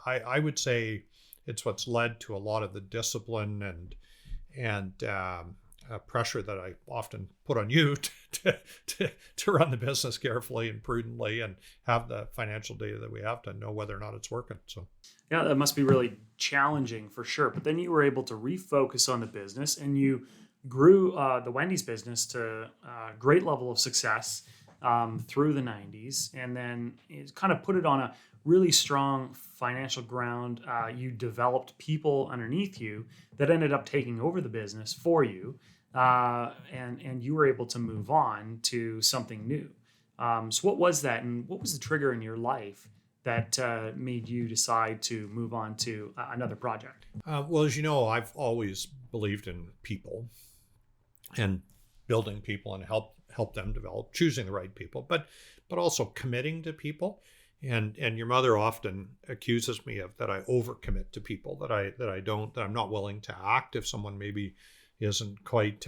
I would say it's what's led to a lot of the discipline and pressure that I often put on you to run the business carefully and prudently, and have the financial data that we have to know whether or not it's working. So, yeah, that must be really challenging for sure. But then you were able to refocus on the business, and you grew the Wendy's business to a great level of success through the 90s, and then it kind of put it on a really strong financial ground. You developed people underneath you that ended up taking over the business for you, and you were able to move on to something new. So what was that, and what was the trigger in your life that made you decide to move on to another project? Well, as you know, I've always believed in people and building people, and help them develop, choosing the right people, but also committing to people. And your mother often accuses me of that I overcommit to people, that I'm not willing to act if someone maybe isn't quite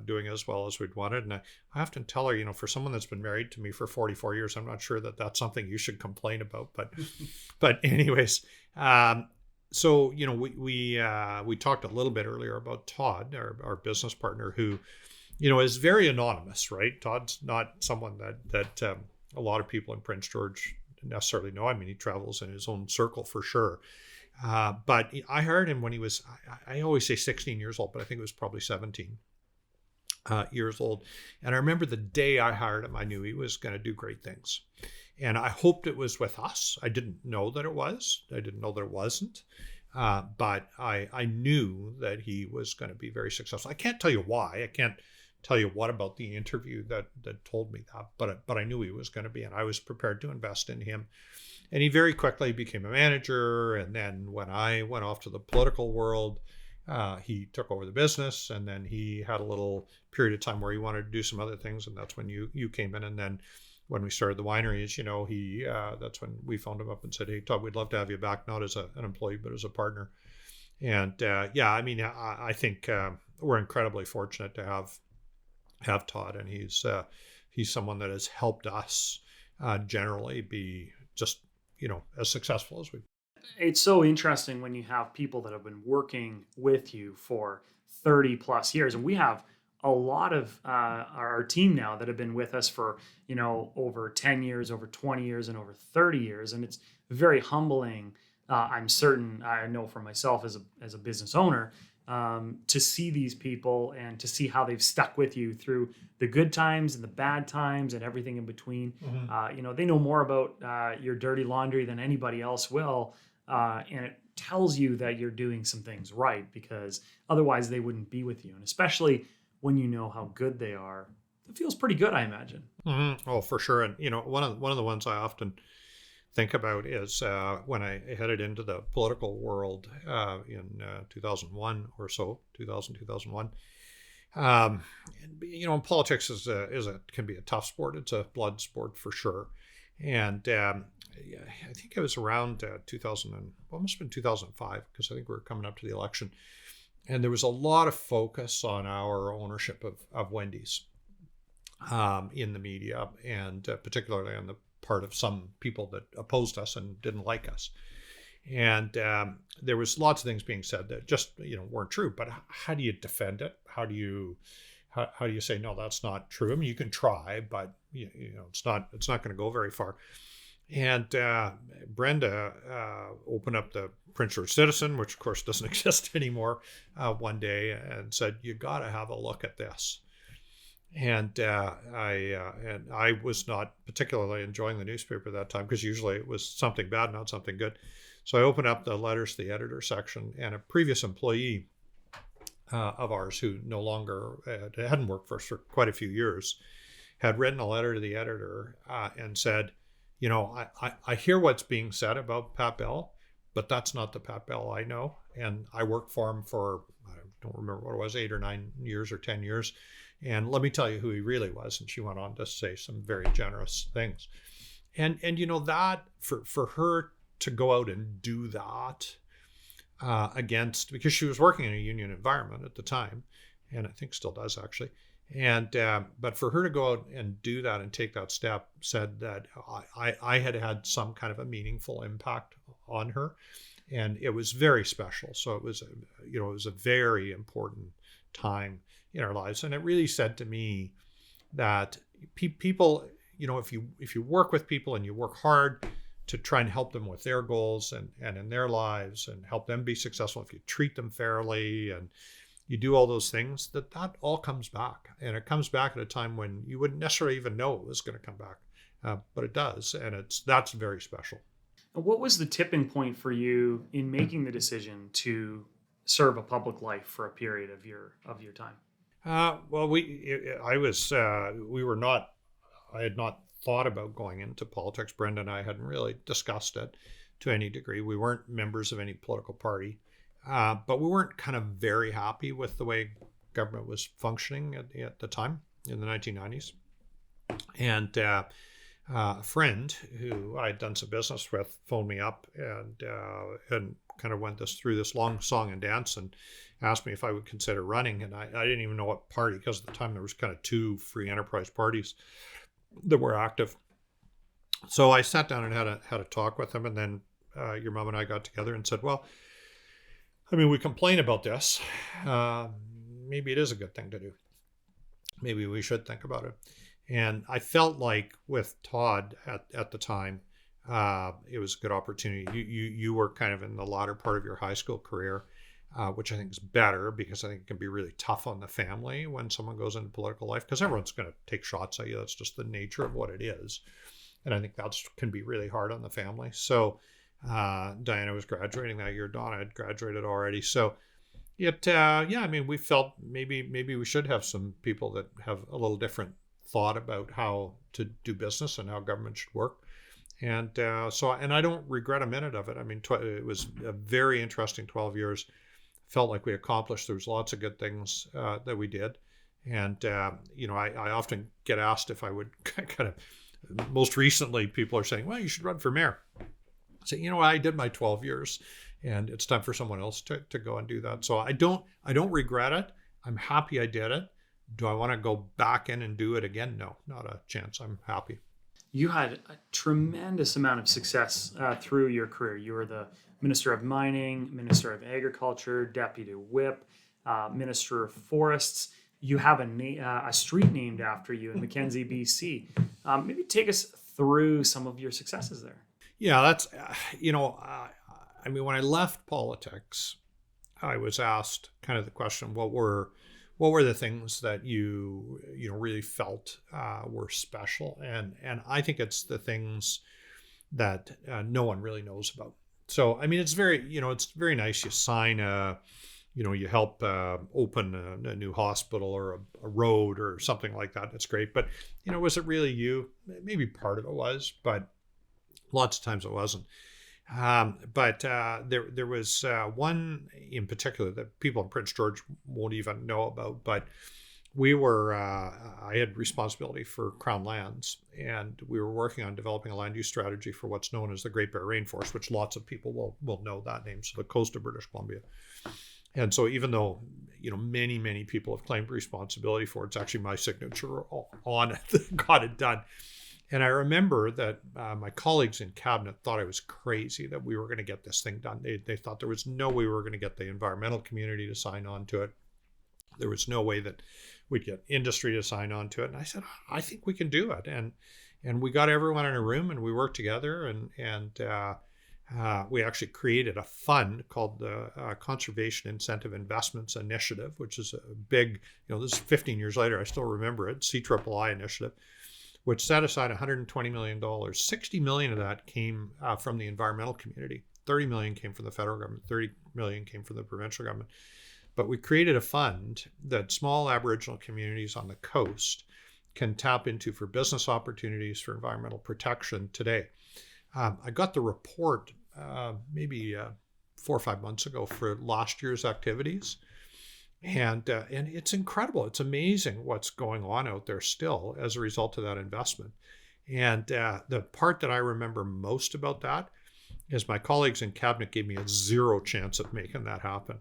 doing as well as we'd wanted. And I often tell her, for someone that's been married to me for 44 years, I'm not sure that that's something you should complain about. But anyways, so we talked a little bit earlier about Todd, our business partner, who is very anonymous, right? Todd's not someone that a lot of people in Prince George necessarily know. I mean, he travels in his own circle for sure. But I hired him when he was, I always say 16 years old, but I think it was probably 17. years old. And I remember the day I hired him, I knew he was going to do great things. And I hoped it was with us. I didn't know that it was. I didn't know that it wasn't. But I knew that he was going to be very successful. I can't tell you why. I can't tell you what about the interview that told me that. But I knew he was going to be, and I was prepared to invest in him. And he very quickly became a manager. And then when I went off to the political world, he took over the business, and then he had a little period of time where he wanted to do some other things, and that's when you came in. And then when we started the wineries, he that's when we phoned him up and said, "Hey, Todd, we'd love to have you back, not as an employee, but as a partner." And I think we're incredibly fortunate to have Todd, and he's someone that has helped us generally be just as successful as we. It's so interesting when you have people that have been working with you for 30 plus years. And we have a lot of our team now that have been with us for, over 10 years, over 20 years, and over 30 years. And it's very humbling. I'm certain, I know for myself as a business owner, to see these people and to see how they've stuck with you through the good times and the bad times and everything in between. Mm-hmm. They know more about your dirty laundry than anybody else will. And it tells you that you're doing some things right, because otherwise they wouldn't be with you. And especially when you know how good they are, it feels pretty good, I imagine. Mm-hmm. Oh, for sure. And one of the ones I often think about is when I headed into the political world in 2001 or so, 2001. Politics can be a tough sport. It's a blood sport for sure. And I think it was around 2000, must have been 2005, because I think we were coming up to the election. And there was a lot of focus on our ownership of Wendy's in the media, and particularly on the part of some people that opposed us and didn't like us. And there was lots of things being said that just weren't true. But how do you defend it? How do you say no, that's not true? I mean, you can try, but it's not going to go very far. And Brenda opened up the Prince George Citizen, which of course doesn't exist anymore, one day, and said, "You got to have a look at this." And I was not particularly enjoying the newspaper at that time, because usually it was something bad, not something good. So I opened up the letters to the editor section, and a previous employee of ours, who no longer hadn't worked for us for quite a few years, had written a letter to the editor and said, I hear what's being said about Pat Bell, but that's not the Pat Bell I know. And I worked for him for, I don't remember what it was, 8 or 9 years or 10 years. And let me tell you who he really was. And she went on to say some very generous things. And that for her to go out and do that because she was working in a union environment at the time, and I think still does actually. And but for her to go out and do that and take that step said that I had some kind of a meaningful impact on her, and it was very special. So it was a very important time in our lives, and it really said to me that people, if you work with people and you work hard to try and help them with their goals and in their lives and help them be successful, if you treat them fairly and you do all those things, that all comes back. And it comes back at a time when you wouldn't necessarily even know it was going to come back. But it does. And that's very special. What was the tipping point for you in making the decision to serve a public life for a period of your time? I had not thought about going into politics. Brenda and I hadn't really discussed it to any degree. We weren't members of any political party. But we weren't kind of very happy with the way government was functioning at the time in the 1990s. And a friend who I had done some business with phoned me up and kind of went through this long song and dance and asked me if I would consider running. And I didn't even know what party, because at the time there was kind of 2 free enterprise parties that were active. So I sat down and had a talk with him. And then your mom and I got together and said, well, I mean, we complain about this. Maybe it is a good thing to do. Maybe we should think about it. And I felt like with Todd at the time, it was a good opportunity. You were kind of in the latter part of your high school career. which I think is better because I think it can be really tough on the family when someone goes into political life because everyone's going to take shots at you. That's just the nature of what it is. And I think that can be really hard on the family. So Diana was graduating that year. Donna had graduated already. So we felt maybe we should have some people that have a little different thought about how to do business and how government should work. And and I don't regret a minute of it. I mean, it was a very interesting 12 years. Felt like we accomplished. There was lots of good things that we did. And, I often get asked if I would kind of, most recently people are saying, well, you should run for mayor. I say, I did my 12 years and it's time for someone else to go and do that. So I don't regret it. I'm happy I did it. Do I want to go back in and do it again? No, not a chance. I'm happy. You had a tremendous amount of success through your career. You were the Minister of Mining, Minister of Agriculture, Deputy Whip, Minister of Forests. You have a street named after you in Mackenzie, BC. Maybe take us through some of your successes there. Yeah, that's, when I left politics, I was asked kind of the question, what were the things that you really felt were special? And I think it's the things that no one really knows about. So, it's very nice. You sign you help open a new hospital or a road or something like that. That's great. But, was it really you? Maybe part of it was, but lots of times it wasn't. But there was one in particular that people in Prince George won't even know about, but I had responsibility for Crown lands, and we were working on developing a land use strategy for what's known as the Great Bear Rainforest, which lots of people will know that name, so the coast of British Columbia. And so even though, many, many people have claimed responsibility for it, it's actually my signature on it that got it done. And I remember that my colleagues in cabinet thought I was crazy that we were going to get this thing done. They thought there was no way we were going to get the environmental community to sign on to it. There was no way that we'd get industry to sign on to it. And I said, I think we can do it. And we got everyone in a room and we worked together and we actually created a fund called the Conservation Incentive Investments Initiative, which is a big, this is 15 years later, I still remember it, CIII initiative, which set aside $120 million. $60 million of that came from the environmental community. $30 million came from the federal government. $30 million came from the provincial government. But we created a fund that small Aboriginal communities on the coast can tap into for business opportunities, for environmental protection today. I got the report maybe 4 or 5 months ago for last year's activities. And it's incredible. It's amazing what's going on out there still as a result of that investment. And the part that I remember most about that is my colleagues in cabinet gave me a zero chance of making that happen.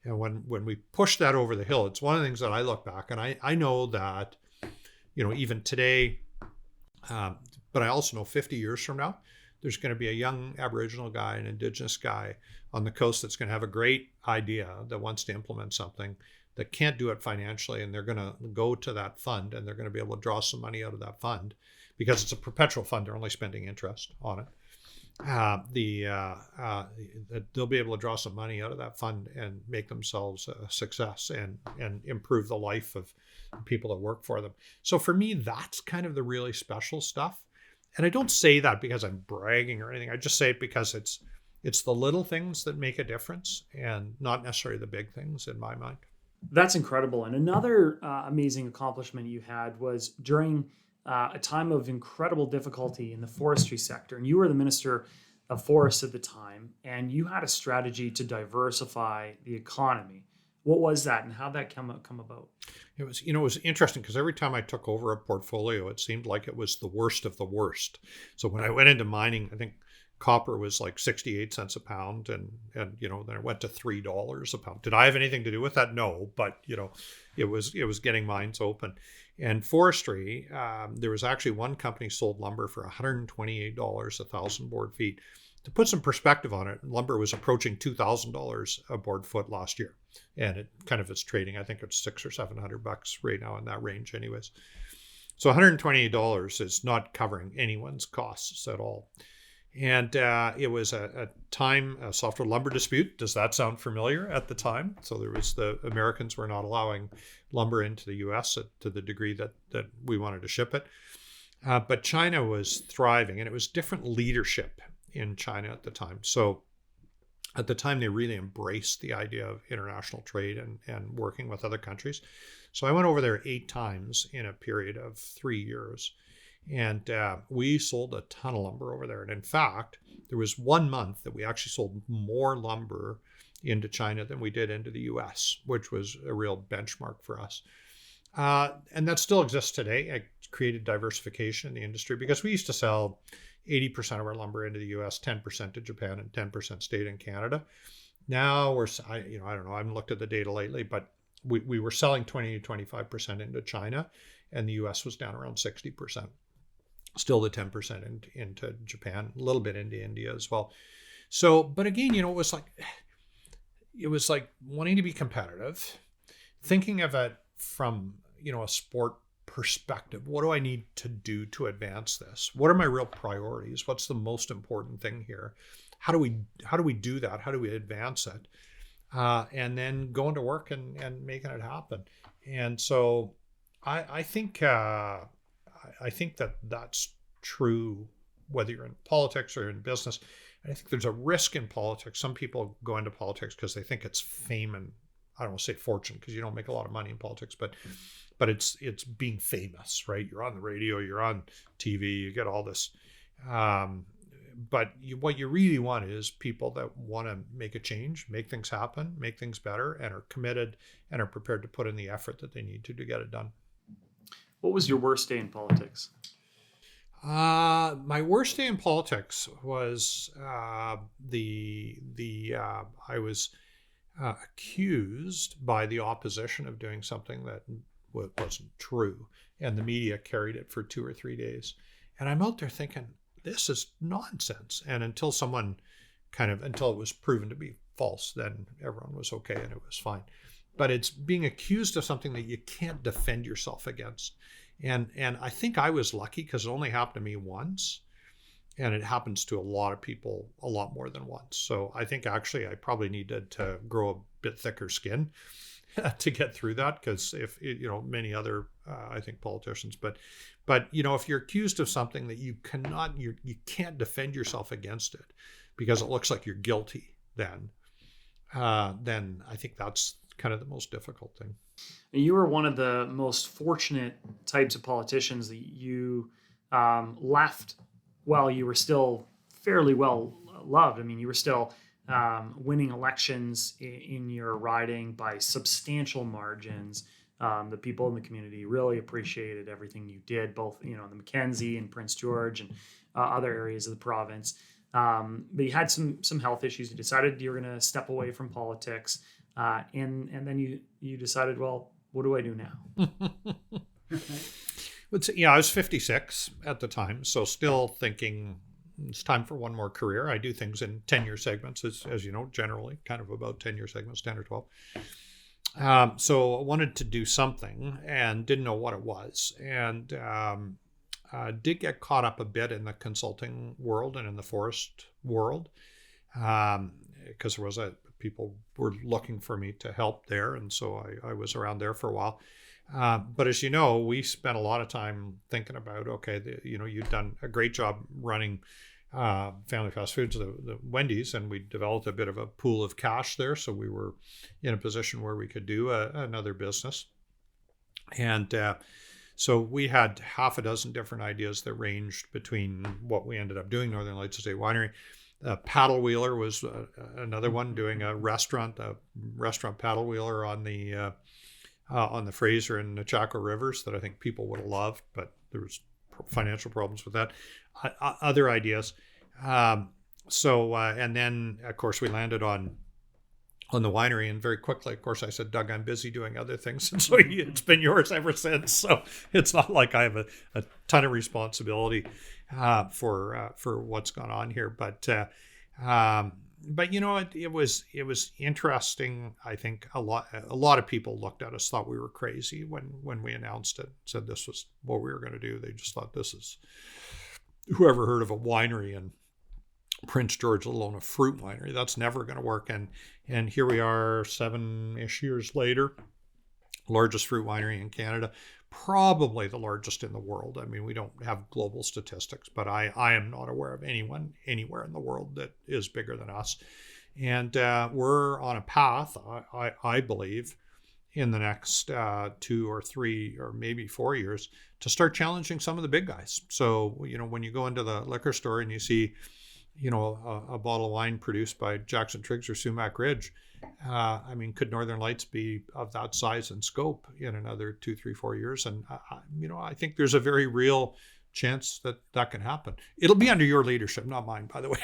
And when we pushed that over the hill, it's one of the things that I look back and I know that, even today, but I also know 50 years from now, there's going to be a young Aboriginal guy, an Indigenous guy on the coast that's going to have a great idea that wants to implement something that can't do it financially. And they're going to go to that fund and they're going to be able to draw some money out of that fund because it's a perpetual fund. They're only spending interest on it. They'll be able to draw some money out of that fund and make themselves a success and improve the life of people that work for them. So for me, that's kind of the really special stuff. And I don't say that because I'm bragging or anything. I just say it because it's the little things that make a difference and not necessarily the big things in my mind. That's incredible. And another amazing accomplishment you had was during a time of incredible difficulty in the forestry sector. And you were the Minister of Forests at the time, and you had a strategy to diversify the economy. What was that and how did that come about? It was interesting because every time I took over a portfolio, it seemed like it was the worst of the worst. So when I went into mining, I think copper was like 68 cents a pound and then it went to $3 a pound. Did I have anything to do with that? No, but it was getting mines open. And forestry, there was actually one company sold lumber for $128 a 1,000 board feet. To put some perspective on it, lumber was approaching $2,000 a board foot last year. And it kind of is trading, I think it's $600 or $700 right now in that range anyways. So $128 is not covering anyone's costs at all. And it was a softwood lumber dispute. Does that sound familiar at the time? So the Americans were not allowing lumber into the U.S. To the degree that we wanted to ship it. But China was thriving, and it was different leadership in China at the time. So at the time, they really embraced the idea of international trade and working with other countries. So I went over there 8 times in a period of 3 years. And we sold a ton of lumber over there. And in fact, there was 1 month that we actually sold more lumber into China than we did into the US, which was a real benchmark for us. And that still exists today. It created diversification in the industry because we used to sell 80% of our lumber into the US, 10% to Japan, and 10% stayed in Canada. Now I don't know, I haven't looked at the data lately, but we were selling 20 to 25% into China, and the US was down around 60%. Still the 10% into Japan, a little bit into India as well. So, but again, it was like wanting to be competitive, thinking of it from, a sport perspective. What do I need to do to advance this? What are my real priorities? What's the most important thing here? How do we do that? How do we advance it? And then going to work and making it happen. And so I think that that's true whether you're in politics or in business. I think there's a risk in politics. Some people go into politics because they think it's fame and, I don't want to say fortune, because you don't make a lot of money in politics, but it's being famous, right? You're on the radio, you're on TV, you get all this. But what you really want is people that want to make a change, make things happen, make things better, and are committed and are prepared to put in the effort that they need to get it done. What was your worst day in politics? My worst day in politics was I was accused by the opposition of doing something that wasn't true, and the media carried it for 2 or 3 days. And I'm out there thinking, this is nonsense. And until it was proven to be false, then everyone was okay and it was fine. But it's being accused of something that you can't defend yourself against. And I think I was lucky because it only happened to me once, and it happens to a lot of people a lot more than once. So I think actually I probably needed to grow a bit thicker skin to get through that, because many other I think politicians, but if you're accused of something that you can't defend yourself against it because it looks like you're guilty, then I think that's kind of the most difficult thing. You were one of the most fortunate types of politicians that you left while you were still fairly well loved. I mean, you were still winning elections in your riding by substantial margins. The people in the community really appreciated everything you did, both the Mackenzie and Prince George and other areas of the province. But you had some health issues. You decided you were going to step away from politics, and then you decided, well, what do I do now? I was 56 at the time, so still thinking it's time for one more career. I do things in 10-year segments, as you know, generally kind of about 10-year segments, 10 or 12. So I wanted to do something and didn't know what it was. And did get caught up a bit in the consulting world and in the forest world, because people were looking for me to help there. And so I was around there for a while. But as you know, we spent a lot of time thinking about, you've done a great job running Family Fast Foods, the Wendy's, and we developed a bit of a pool of cash there. So we were in a position where we could do another business. And so we had half a dozen different ideas that ranged between what we ended up doing, Northern Lights Estate Winery. Paddle Wheeler was another one, doing a restaurant paddle wheeler on the Fraser and Nechako rivers that I think people would have loved, but there was financial problems with that. Other ideas. And then of course we landed on the winery, and very quickly, of course, I said, Doug, I'm busy doing other things. And so it's been yours ever since. So it's not like I have a ton of responsibility for what's gone on here. But it was interesting. I think a lot of people looked at us, thought we were crazy when we announced it, said this was what we were going to do. They just thought, this is, whoever heard of a winery Prince George, let alone a fruit winery. That's never going to work. And here we are 7-ish years later, largest fruit winery in Canada, probably the largest in the world. I mean, we don't have global statistics, but I am not aware of anyone anywhere in the world that is bigger than us. And we're on a path, I believe, in the next 2 or 3 or maybe 4 years to start challenging some of the big guys. So, when you go into the liquor store and you see, a bottle of wine produced by Jackson Triggs or Sumac Ridge, I mean, could Northern Lights be of that size and scope in another 2, 3, 4 years? And, I think there's a very real chance that can happen. It'll be under your leadership, not mine, by the way.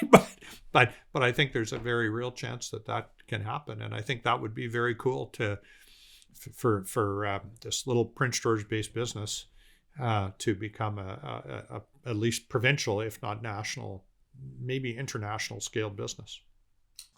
But I think there's a very real chance that can happen. And I think that would be very cool for this little Prince George-based business to become at least provincial, if not national, maybe international scale business.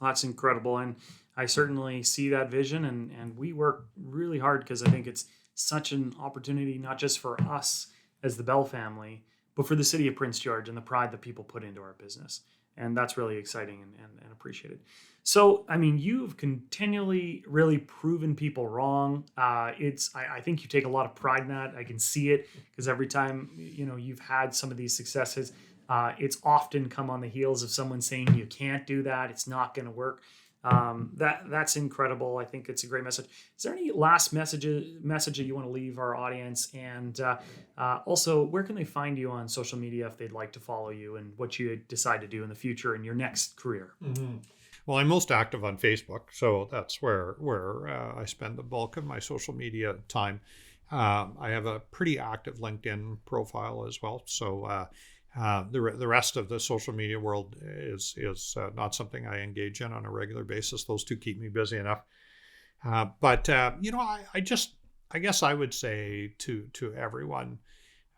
That's incredible. And I certainly see that vision, and we work really hard because I think it's such an opportunity, not just for us as the Bell family, but for the city of Prince George and the pride that people put into our business. And that's really exciting and appreciated. So, I mean, you've continually really proven people wrong. I think you take a lot of pride in that. I can see it because every time, you've had some of these successes, it's often come on the heels of someone saying you can't do that, it's not going to work. That's incredible. I think it's a great message. Is there any last message that you want to leave our audience? And also, where can they find you on social media if they'd like to follow you and what you decide to do in the future in your next career? Mm-hmm. Well, I'm most active on Facebook, so that's where I spend the bulk of my social media time. I have a pretty active LinkedIn profile as well. So the rest of the social media world is not something I engage in on a regular basis. Those two keep me busy enough. But I guess I would say to everyone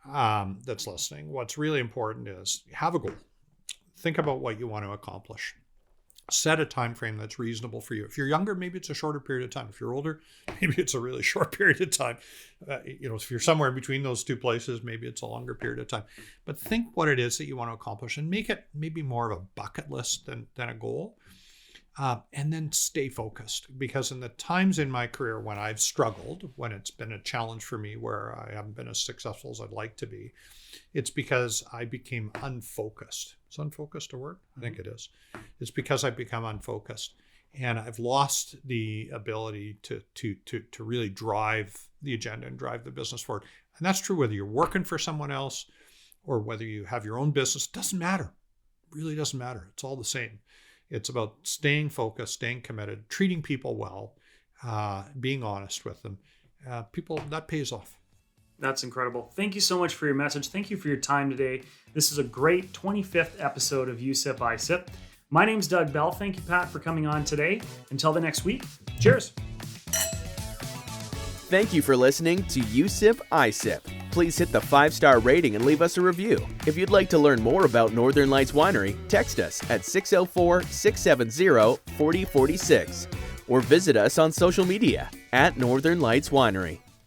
that's listening, what's really important is have a goal. Think about what you want to accomplish. Set a time frame that's reasonable for you. If you're younger, maybe it's a shorter period of time. If you're older, maybe it's a really short period of time. If you're somewhere in between those two places, maybe it's a longer period of time. But think what it is that you want to accomplish and make it maybe more of a bucket list than a goal. And then stay focused, because in the times in my career when I've struggled, when it's been a challenge for me where I haven't been as successful as I'd like to be, it's because I became unfocused. Is unfocused a word? I think it is. It's because I've become unfocused and I've lost the ability to really drive the agenda and drive the business forward. And that's true whether you're working for someone else or whether you have your own business. It doesn't matter. It really doesn't matter. It's all the same. It's about staying focused, staying committed, treating people well, being honest with them. That pays off. That's incredible. Thank you so much for your message. Thank you for your time today. This is a great 25th episode of USIP iSIP. My name's Doug Bell. Thank you, Pat, for coming on today. Until the next week, cheers. Thank you for listening to USIP iSIP. Please hit the 5-star rating and leave us a review. If you'd like to learn more about Northern Lights Winery, text us at 604-670-4046 or visit us on social media at Northern Lights Winery.